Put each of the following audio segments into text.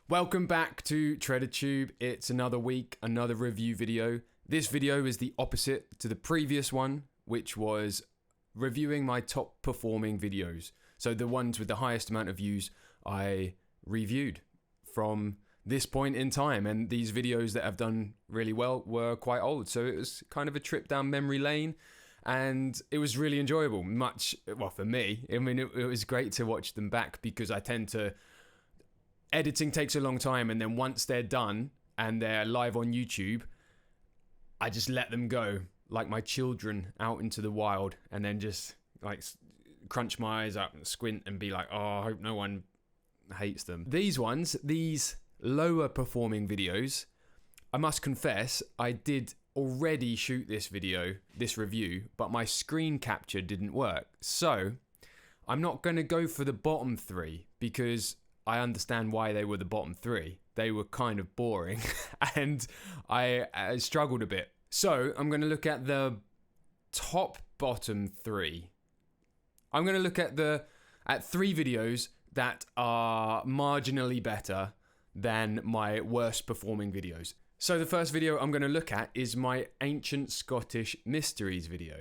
Welcome back to TreaderTube. It's another week, another review video. This video is the opposite to the previous one, which was reviewing my top performing videos. So the ones with the highest amount of views I reviewed from this point in time. And these videos that have done really well were quite old. So it was kind of a trip down memory lane. And it was really enjoyable. Well, for me, I mean, it was great to watch them back because I tend to... Editing takes a long time, and then once they're done and they're live on YouTube, I just let them go like my children out into the wild, and then just like crunch my eyes up and squint and be like, oh, I hope no one hates them. These lower performing videos, I must confess, I did already shoot this review, but my screen capture didn't work. So I'm not going to go for the bottom three because I understand why they were the bottom three. They were kind of boring and I struggled a bit. So I'm going to look at the bottom three. I'm going to look at three videos that are marginally better than my worst performing videos. So the first video I'm going to look at is my Ancient Scottish Mysteries video,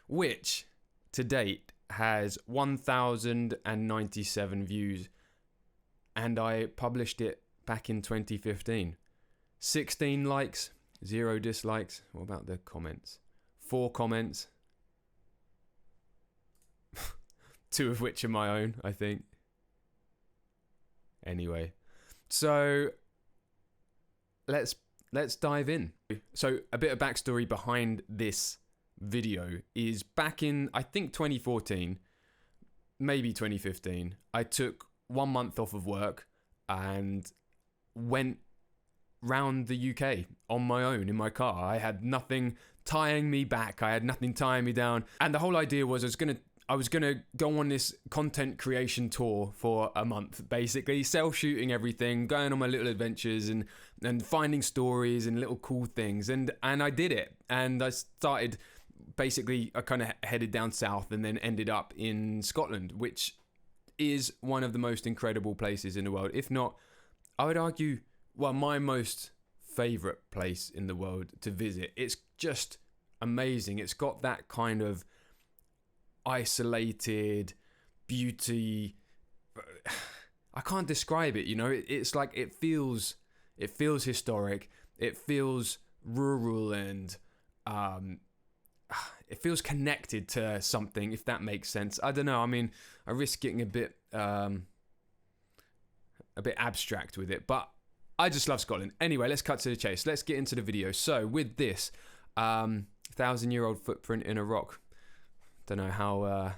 which to date has 1,097 views. And I published it back in 2015. 16 likes, 0 dislikes. What about the comments? 4 comments. 2 of which are my own, I think. Anyway, so let's dive in. So a bit of backstory behind this video is back in, I think 2014, maybe 2015, I took 1 month off of work and went round the UK on my own in my car. I had nothing tying me back. I had nothing tying me down. And the whole idea was I was gonna go on this content creation tour for a month, basically self-shooting everything, going on my little adventures and finding stories and little cool things. And I did it. And I started, basically, I kind of headed down south and then ended up in Scotland, which is one of the most incredible places in the world. If not, I would argue, well, my most favorite place in the world to visit. It's just amazing. It's got that kind of isolated beauty. I can't describe it, you know. It's like it feels historic. It feels rural and it feels connected to something, if that makes sense. I don't know. I mean, I risk getting a bit abstract with it, but I just love Scotland. Anyway, let's cut to the chase. Let's get into the video. So with this 1,000-year-old footprint in a rock. Don't know how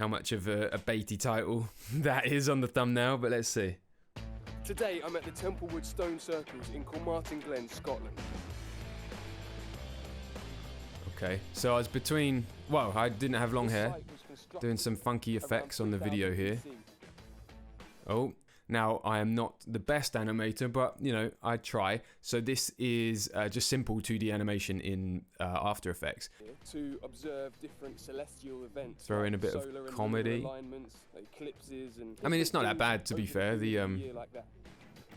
much of a baity title that is on the thumbnail, but let's see. Today I'm at the Templewood Stone Circles in Carmarthen Glen, Scotland. Okay, so I was between, well, I didn't have long hair, doing some funky effects on the video here. Oh, now I am not the best animator, but, you know, I try. So this is just simple 2D animation in After Effects. To observe different celestial events. Throw in a bit of comedy. Eclipses and I mean, it's not that bad, to be fair. The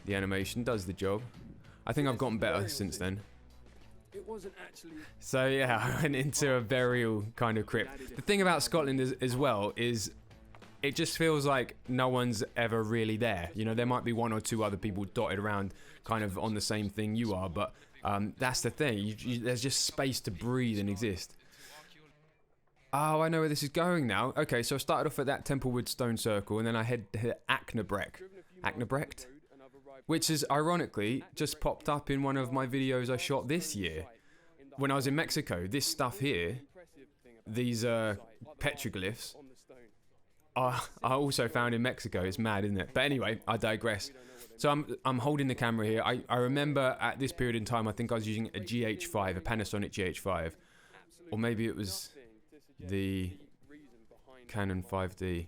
animation does the job. I think I've gotten better since then. It wasn't actually... So yeah, I went into a burial kind of crypt. The thing about Scotland as well is it just feels like no one's ever really there. You know, there might be 1 or 2 other people dotted around kind of on the same thing you are, but that's the thing. There's just space to breathe and exist. Oh, I know where this is going now. Okay, so I started off at that Templewood Stone Circle and then I head to Aknabrecht, which is ironically just popped up in one of my videos I shot this year when I was in Mexico. This stuff here, these petroglyphs, are also found in Mexico. It's mad, isn't it? But anyway, I digress. So I'm holding the camera here. I remember at this period in time, I think I was using a GH5, a Panasonic GH5, or maybe it was the Canon 5D.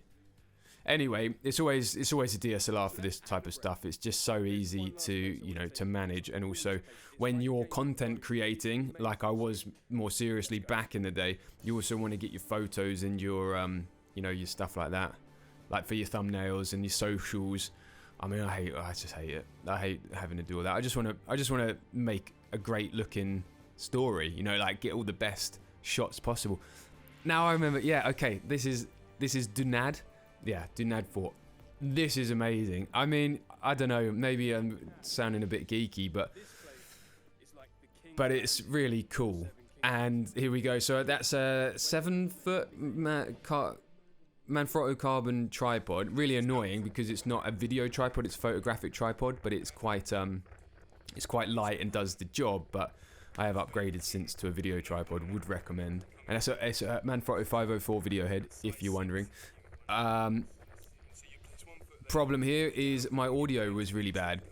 Anyway, it's always a DSLR for this type of stuff. It's just so easy to manage, and also when you're content creating, like I was more seriously back in the day, you also want to get your photos and your your stuff like that, like for your thumbnails and your socials. I mean, I just hate it. I hate having to do all that. I just want to make a great looking story, you know, like get all the best shots possible. Now I remember, yeah, okay, this is Dunad. Yeah, Dunad Fort. This is amazing. I mean, I don't know, maybe I'm sounding a bit geeky, but it's really cool. And here we go. So that's a 7-foot Manfrotto carbon tripod. Really annoying because it's not a video tripod, it's a photographic tripod, but it's quite light and does the job. But I have upgraded since to a video tripod. Would recommend. And it's a Manfrotto 504 video head, if you're wondering. Problem here is my audio was really bad.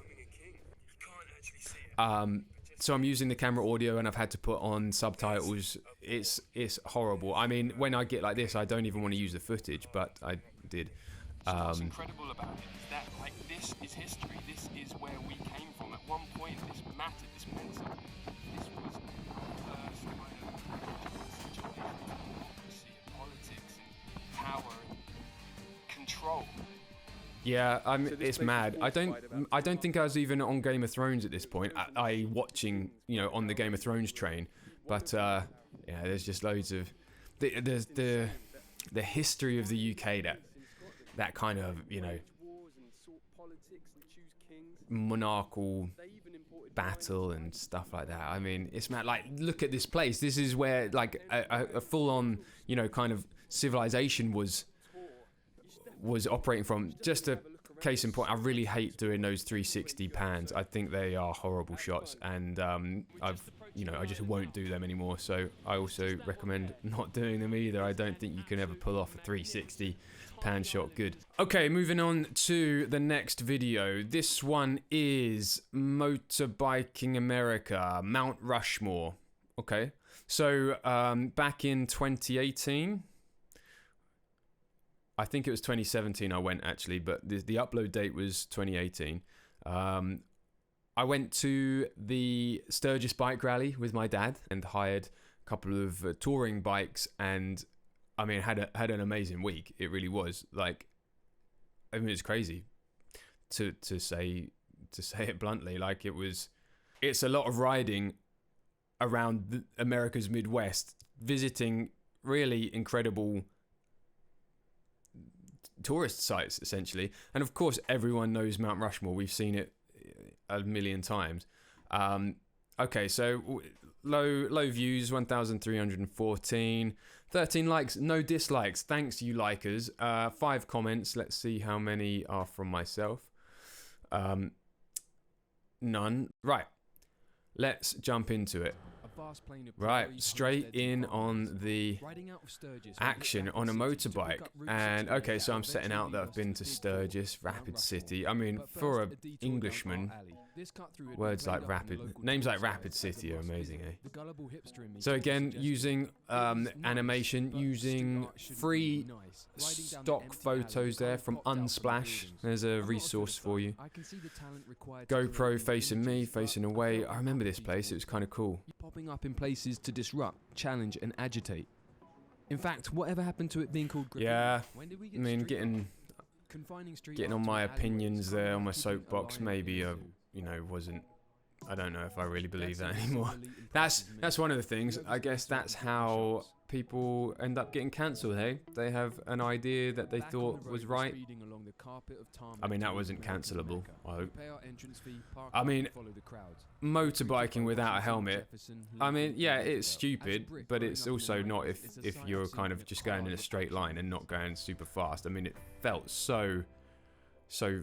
So I'm using the camera audio and I've had to put on subtitles. It's horrible. I mean, when I get like this, I don't even want to use the footage, but I did. What's incredible about it is that, like, this is history. This is where we came from. At one point, this mattered. This meant something. This was our first kind of situation of democracy, and politics, and power, and control. Yeah, it's mad. I don't think I was even on Game of Thrones at this point. I watching, you know, on the Game of Thrones train, but yeah, there's just loads of the history of the UK that kind of, you know, monarchical battle and stuff like that. I mean, it's mad. Like, look at this place. This is where like a full-on, you know, kind of civilization was operating from. Just a case in point, I really hate doing those 360 pans. I think they are horrible shots, and I just won't do them anymore. So I also recommend not doing them either. I don't think you can ever pull off a 360 pan shot good. Okay, moving on to the next video. This one is Motorbiking America, Mount Rushmore. Okay, so back in 2018. I think it was 2017 I went, actually, but the upload date was 2018. I went to the Sturgis bike rally with my dad and hired a couple of touring bikes, and I mean, had an amazing week. It really was. Like, I mean, it's crazy to say it bluntly. Like, it's a lot of riding around America's Midwest, visiting really incredible tourist sites, essentially. And of course, everyone knows Mount Rushmore. We've seen it a million times. Okay, so low views, 1,314, 13 likes, no dislikes. Thanks, you likers. 5 comments. Let's see how many are from myself. None. Right, let's jump into it. Right, straight in on the action on a motorbike. And okay, so I'm setting out that I've been to Sturgis, Rapid City. I mean, for an Englishman, names like Rapid City are amazing, eh? So again, using animation, using free stock photos there from Unsplash. There's a resource for you. GoPro facing me, facing away. I remember this place, it was kind of cool. Popping up in places to disrupt, challenge and agitate. In fact, whatever happened to it being called graffiti? Yeah, I mean, getting on my opinions there, on my soapbox, maybe, wasn't, I don't know if I really believe that anymore. That's one of the things. I guess that's how people end up getting cancelled, hey? They have an idea that they thought was right. I mean, that wasn't cancelable, I hope. I mean, motorbiking without a helmet, I mean, yeah, it's stupid, but it's also not if you're kind of just going in a straight line and not going super fast. I mean, it felt so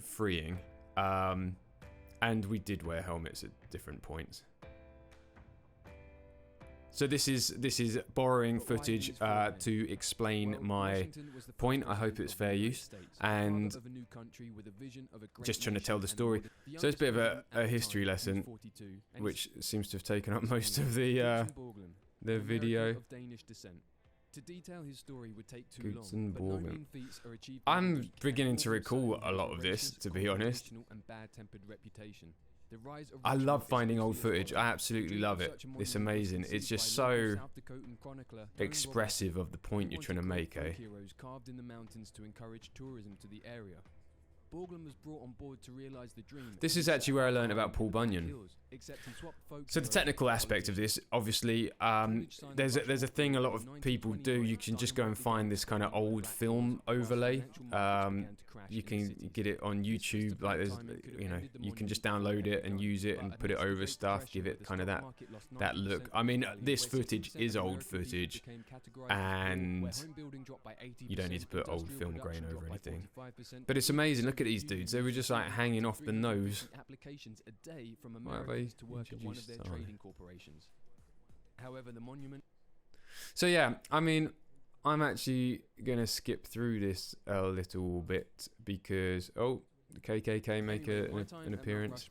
freeing. And we did wear helmets at different points. So this is borrowing footage to explain my point. I hope it's fair use, and just trying to tell the story. So it's a bit of a history lesson, which seems to have taken up most of the video. To detail his story would take too long, but no mean feats are achieved. I'm beginning to recall a lot of this, to be honest. I love finding old footage. I absolutely love it. It's amazing. It's just so expressive of the point you're trying to make, eh? Carved in the mountains to encourage tourism to the area. Borglum was brought on board to realize the dream. This is actually where I learned about Paul Bunyan. So the technical aspect of this, obviously, there's a thing a lot of people do. You can just go and find this kind of old film overlay. You can get it on YouTube. Like there's, you can just download it and use it and put it over stuff, give it kind of that look. I mean, this footage is old footage, and you don't need to put old film grain over anything. But it's amazing. Look at these dudes. They were just like hanging off the nose. Why have they introduced that on? However, the monument. So yeah, I mean, I'm actually gonna skip through this a little bit because the KKK make an appearance.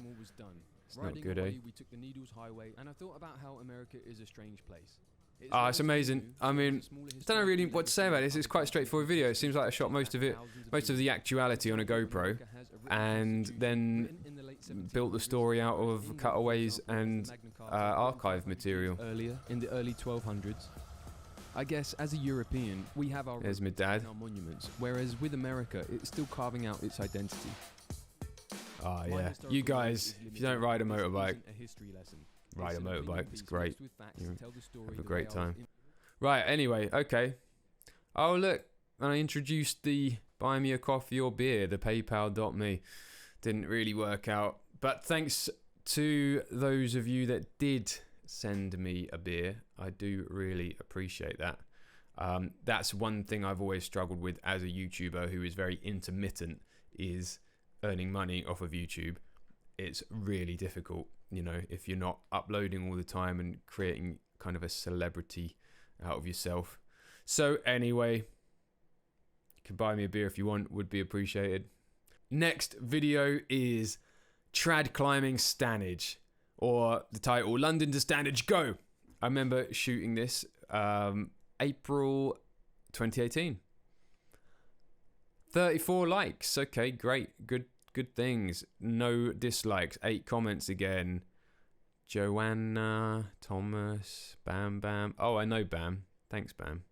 It's not good, eh? We took the Needles Highway, and I thought about how America is a strange place. It's amazing. I mean, I don't know really what to say about this. It's quite a straightforward video. It seems like I shot most of the actuality on a GoPro, and then built the story out of cutaways and archive material. Earlier, in the early 1200s. I guess as a European, we have our There's my dad. Our monuments, whereas with America, it's still carving out its identity. Ah, yeah. You guys, if you don't ride a motorbike, ride a motorbike. It's great. You have a great time. Right, anyway, okay. Oh, look. I introduced the buy me a coffee or beer, the paypal.me. Didn't really work out. But thanks to those of you that did send me a beer. I do really appreciate that. That's one thing I've always struggled with as a YouTuber who is very intermittent, is earning money off of YouTube. It's really difficult, if you're not uploading all the time and creating kind of a celebrity out of yourself. So anyway, you can buy me a beer if you want, would be appreciated. Next video is Trad Climbing Stanage, or the title, London to Stanage, Go! I remember shooting this April 2018. 34 likes. Okay, great. Good things. No dislikes. 8 comments again. Joanna, Thomas, Bam Bam. Oh, I know Bam. Thanks, Bam.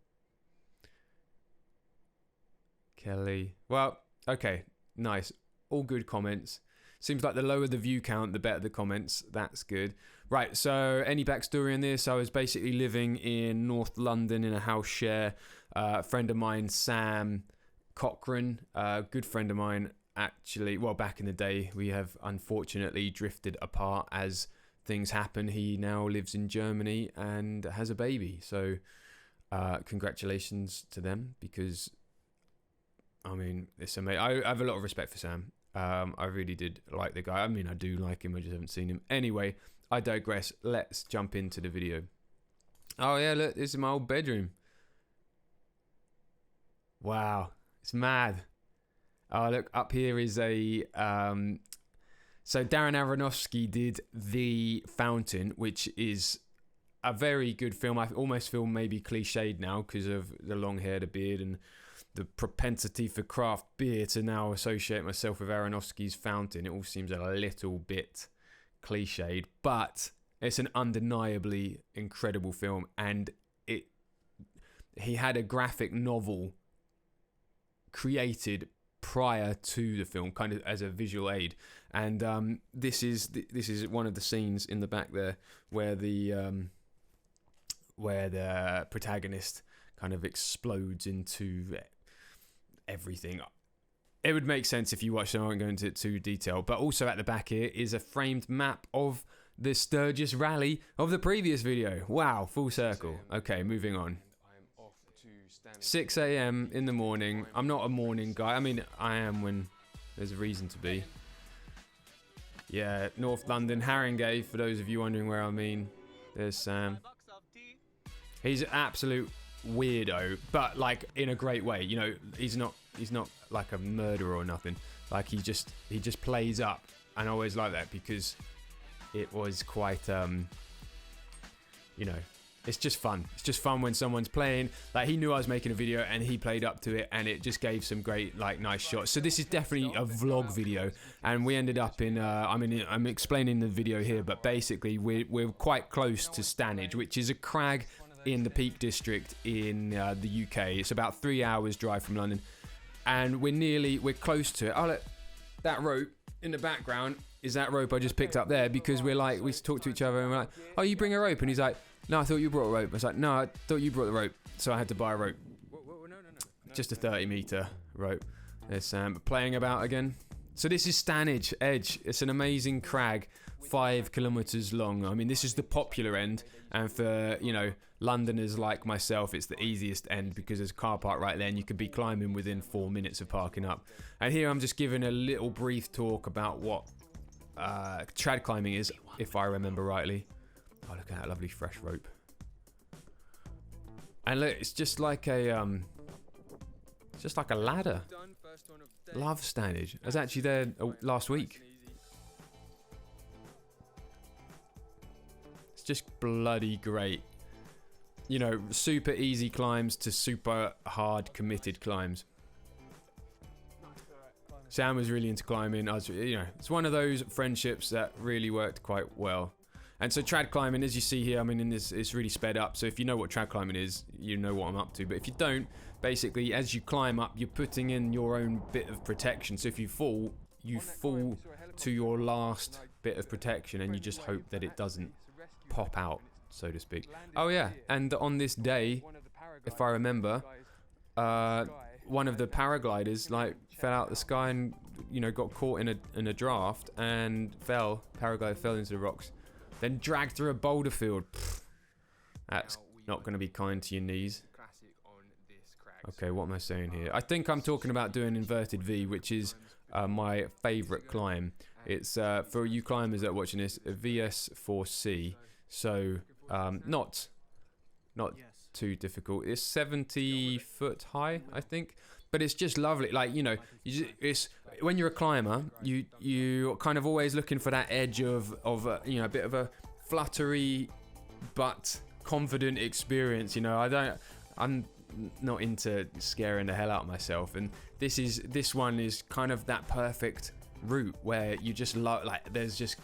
Kelly. Well, okay. Nice. All good comments. Seems like the lower the view count, the better the comments. That's good. Right, so any backstory on this? I was basically living in North London in a house share. A friend of mine, Sam Cochran, a good friend of mine, actually, well, back in the day, we have unfortunately drifted apart as things happen. He now lives in Germany and has a baby. So congratulations to them, because, I mean, it's amazing. I have a lot of respect for Sam. I really did like the guy. I mean, I do like him. I just haven't seen him. Anyway, I digress. Let's jump into the video. Oh, yeah, look, this is my old bedroom. Wow, it's mad. Oh, look, up here is a... So Darren Aronofsky did The Fountain, which is a very good film. I almost feel maybe cliched now because of the long hair, the beard, and the propensity for craft beer to now associate myself with Aronofsky's Fountain. It all seems a little bit cliched, but it's an undeniably incredible film. And he had a graphic novel created prior to the film, kind of as a visual aid. And this is one of the scenes in the back there where the protagonist kind of explodes into everything. It would make sense if you watched it. I won't go into it too detail. But also at the back here is a framed map of the Sturgis rally of the previous video. Wow, full circle. Okay, moving on. 6 a.m. in the morning. I'm not a morning guy. I mean, I am when there's a reason to be. Yeah, North London, Haringey, for those of you wondering where I mean. There's Sam. He's an absolute weirdo, but like in a great way. He's not like a murderer or nothing. Like he just plays up, and I always like that because it was quite it's just fun. It's just fun when someone's playing. Like, he knew I was making a video and he played up to it, and it just gave some great, like, nice shots. So this is definitely a vlog video, and we ended up in, I'm explaining the video here, but basically we're quite close to Stanage, which is a crag in the Peak District in the UK. It's about 3 hours drive from London, and we're close to it. Oh, look, that rope in the background is that rope I just picked up there, because we talked to each other and we're like, oh, you bring a rope? And he's like, no, I thought you brought a rope. I was like, no, I thought you brought the rope. So I had to buy a rope. No. Just a 30-meter rope. There's Sam playing about again. So this is Stanage Edge. It's an amazing crag, 5 kilometers long. I mean, this is the popular end, and for, you know, Londoners like myself, it's the easiest end because there's a car park right there and you could be climbing within 4 minutes of parking up. And here I'm just giving a little brief talk about what trad climbing is, if I remember rightly. Oh, look at that lovely fresh rope. And look, it's just like a ladder. Love Stanage. I was actually there last week. It's just bloody great. You know, super easy climbs to super hard committed climbs. Sam was really into climbing. It's one of those friendships that really worked quite well. And so trad climbing, as you see here, I mean, it's really sped up. So if you know what trad climbing is, you know what I'm up to. But if you don't, basically, as you climb up, you're putting in your own bit of protection. So if you fall to your last bit of protection, and you just hope that it doesn't pop out, so to speak. Oh yeah, and on this day, if I remember, one of the paragliders fell out the sky and, you know, got caught in a draft and fell. Paraglider fell into the rocks. Then dragged through a boulder field. Pfft, that's not going to be kind to your knees. Okay, what am I saying here? I think I'm talking about doing inverted V, which is my favourite climb. It's for you climbers that are watching this, a VS4C. So not too difficult. It's 70 foot high, I think. But it's just lovely. Like, you know, it's when you're a climber, you're kind of always looking for that edge of you know, a bit of a fluttery but confident experience. You know, I'm not into scaring the hell out of myself, and this one is kind of that perfect route where you just there's just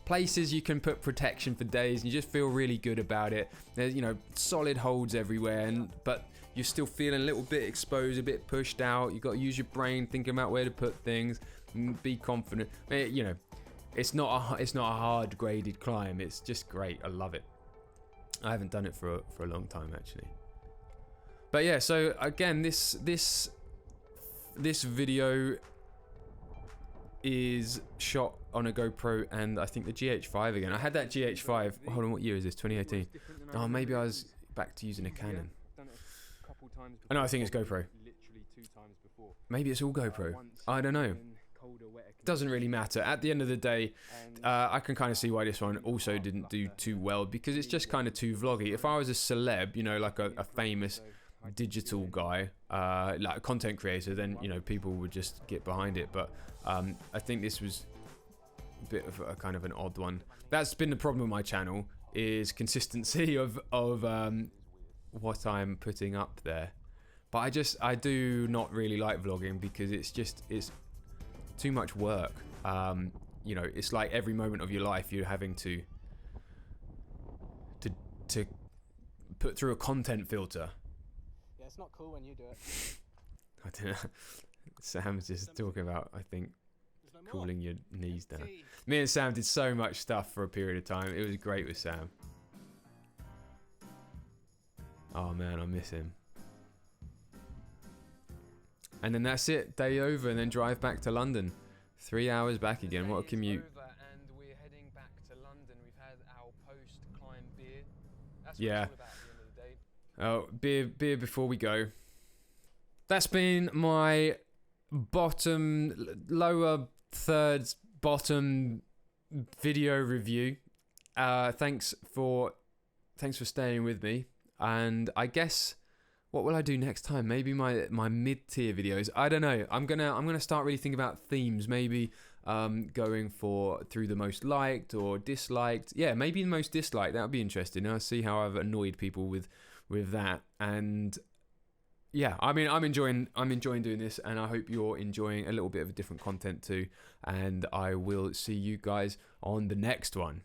places you can put protection for days, and you just feel really good about it. There's, you know, solid holds everywhere, but you're still feeling a little bit exposed, a bit pushed out. You've got to use your brain thinking about where to put things, and be confident. You know, it's not a hard graded climb. It's just great. I love it. I haven't done it for a long time, actually. But yeah, so again, this video is shot on a GoPro and I think the GH5 again. I had that GH5. Hold on, what year is this? 2018. Oh, maybe I was back to using a Canon. Oh, no, I think it's GoPro. Maybe it's all GoPro. I don't know. Doesn't really matter. At the end of the day, I can kind of see why this one also didn't do too well, because it's just kind of too vloggy. If I was a celeb, you know, like a famous digital guy, like a content creator, then, you know, people would just get behind it. But I think this was a bit of a kind of an odd one. That's been the problem with my channel, is consistency of what I'm putting up there. But I do not really like vlogging, because it's too much work. You know, it's like every moment of your life you're having to put through a content filter. Yeah, it's not cool when you do it. I don't know. Sam's just talking about, I think, cooling your knees down. Me and Sam did so much stuff for a period of time. It was great with Sam. Oh man, I miss him. And then that's it, day over, and then drive back to London. 3 hours back again. What a commute. And we're heading back to London. We've had our post-climb beer. That's what Yeah. it's all about at the end of the day. Oh, beer before we go. That's been my lower thirds bottom video review. Thanks for staying with me. And I guess, what will I do next time? Maybe my mid-tier videos. I don't know. I'm gonna start really thinking about themes. Maybe going through the most liked or disliked. Yeah, maybe the most disliked. That would be interesting. I'll see how I've annoyed people with that. And yeah, I mean, I'm enjoying doing this, and I hope you're enjoying a little bit of a different content too. And I will see you guys on the next one.